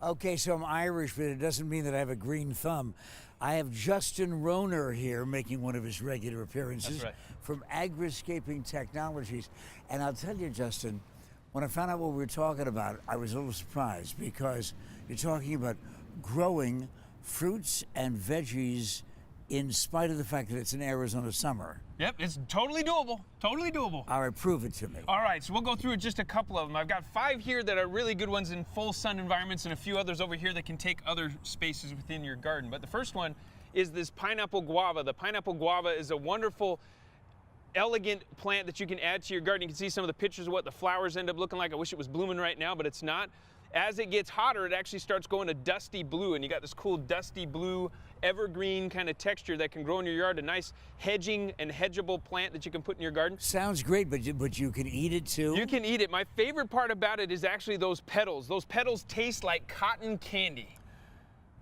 Okay, so I'm Irish, but it doesn't mean that I have a green thumb. I have Justin Rohner here making one of his regular appearances. That's right. From Agriscaping Technologies. And I'll tell you, Justin, when I found out what we were talking about, I was a little surprised because you're talking about growing fruits and veggies in spite of the fact that it's an Arizona summer. Yep, it's totally doable. Totally doable. All right, prove it to me. All right, so we'll go through just a couple of them. I've got 5 here that are really good ones in full sun environments and a few others over here that can take other spaces within your garden. But the first one is this pineapple guava. The pineapple guava is a wonderful, elegant plant that you can add to your garden. You can see some of the pictures of what the flowers end up looking like. I wish it was blooming right now, but it's not. As it gets hotter, it actually starts going to dusty blue, and you got this cool dusty blue evergreen kind of texture that can grow in your yard. A nice hedging and hedgeable plant that you can put in your garden. Sounds great, but you can eat it too? You can eat it. My favorite part about it is actually those petals. Those petals taste like cotton candy.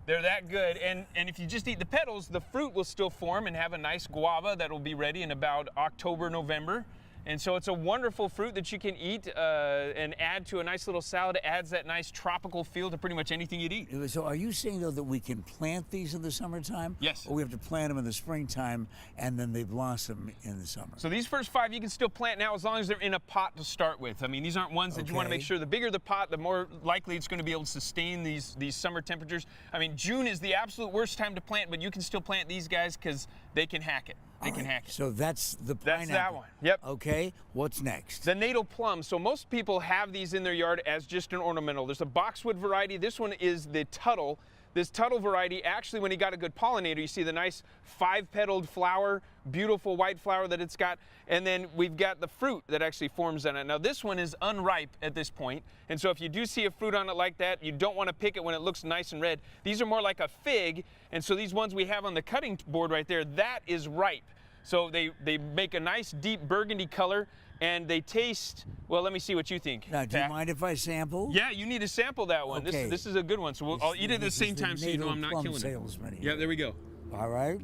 They're that good, and if you just eat the petals, the fruit will still form and have a nice guava that will be ready in about October, November. And so it's a wonderful fruit that you can eat and add to a nice little salad. It adds that nice tropical feel to pretty much anything you'd eat. So are you saying, though, that we can plant these in the summertime? Yes. Or we have to plant them in the springtime and then they blossom in the summer? So these first 5 you can still plant now as long as they're in a pot to start with. I mean, these aren't ones that you want to make sure the bigger the pot, the more likely it's going to be able to sustain these summer temperatures. I mean, June is the absolute worst time to plant, but you can still plant these guys because they can hack it. They can hack it. So that's the pineapple. That's that one. Yep. Okay. What's next? The natal plum. So most people have these in their yard as just an ornamental. There's a boxwood variety. This one is the Tuttle. This Tuttle variety, actually, when you got a good pollinator, you see the nice 5-petaled flower, beautiful white flower that it's got, and then we've got the fruit that actually forms on it. Now this one is unripe at this point, and so if you do see a fruit on it like that, you don't want to pick it when it looks nice and red. These are more like a fig, and so these ones we have on the cutting board right there, that is ripe. So they make a nice deep burgundy color, and they taste, well, let me see what you think. Now, do you mind if I sample? Yeah, you need to sample that one. Okay. This is a good one, so I'll eat it at the same time so you know I'm not killing it. Yeah, there we go. All right.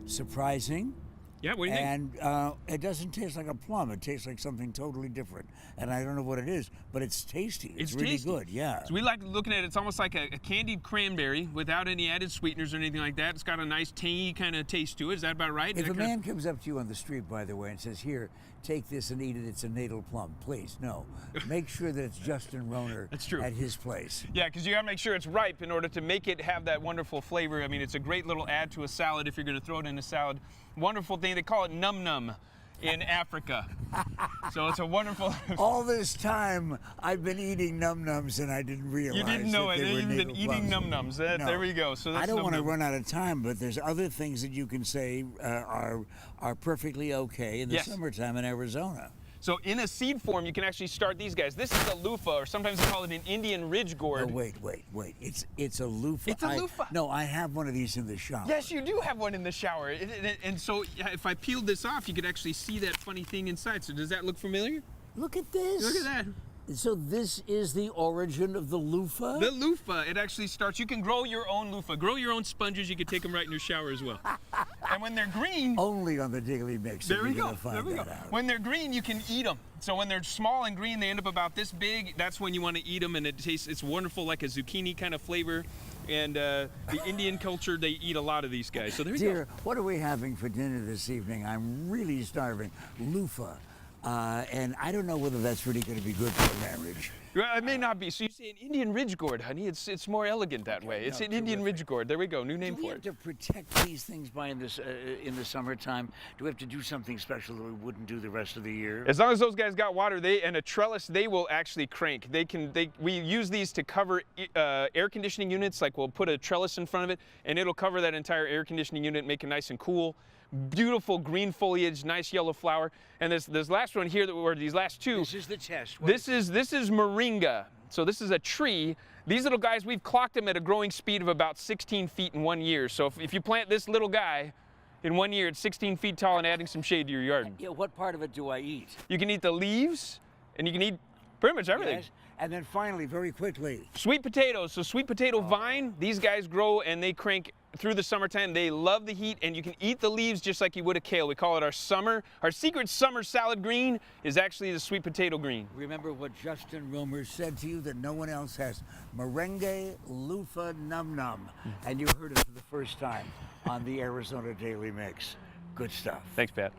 Surprising. Yeah, what do you think? And it doesn't taste like a plum. It tastes like something totally different. And I don't know what it is, but it's tasty. It's really tasty. good, yeah. So we like looking at it. It's almost like a candied cranberry without any added sweeteners or anything like that. It's got a nice tangy kind of taste to it. Is that about right? If a man comes up to you on the street, by the way, and says, here, take this and eat it, it's a natal plum, please, no. Make sure that it's Justin Rohner at his place. Yeah, because you got to make sure it's ripe in order to make it have that wonderful flavor. I mean, it's a great little add to a salad if you're going to throw it in a salad. Wonderful thing. They call it num num in Africa. So it's a wonderful... All this time, I've been eating num-nums and I didn't realize. You didn't know it. You've been eating num-nums. No. There we go. So that's I don't want to run out of time, but there's other things that you can say are perfectly okay in the summertime in Arizona. So in a seed form, you can actually start these guys. This is a loofah, or sometimes they call it an Indian ridge gourd. No, wait. It's a loofah. It's a loofah. No, I have one of these in the shower. Yes, you do have one in the shower. And so if I peeled this off, you could actually see that funny thing inside. So does that look familiar? Look at this. Look at that. So this is the origin of the loofah? The loofah, it actually starts, you can grow your own loofah. Grow your own sponges, you can take them right in your shower as well. And when they're green... Only on the Daily Mix. There we go, When they're green, you can eat them. So when they're small and green, they end up about this big, that's when you want to eat them, and it's wonderful, like a zucchini kind of flavor. And the Indian culture, they eat a lot of these guys. So there you go. Dear, what are we having for dinner this evening? I'm really starving. Loofah. And I don't know whether that's really going to be good for marriage. Well, it may not be. So you say an Indian ridge gourd, honey. It's more elegant that way. It's an Indian ridge gourd. There we go. New name for it. Do we have to protect these things in the summertime? Do we have to do something special that we wouldn't do the rest of the year? As long as those guys got water, and a trellis, they will actually crank. We use these to cover air conditioning units. Like we'll put a trellis in front of it, and it'll cover that entire air conditioning unit, make it nice and cool. Beautiful green foliage, nice yellow flower, and this last one here, these last two. This is the test. This is moringa. So this is a tree. These little guys, we've clocked them at a growing speed of about 16 feet in 1 year. So if you plant this little guy in 1 year, it's 16 feet tall and adding some shade to your yard. Yeah, what part of it do I eat? You can eat the leaves, and you can eat pretty much everything. Yes. And then finally, very quickly, sweet potatoes. So sweet potato vine, these guys grow and they crank through the summertime. They love the heat, and you can eat the leaves just like you would a kale. We call it our secret summer salad green is actually the sweet potato green. remember what Justin Rohner said to you, that no one else has merengue loofah num num. And you heard it for the first time on the Arizona Daily Mix. Good stuff. Thanks, Pat.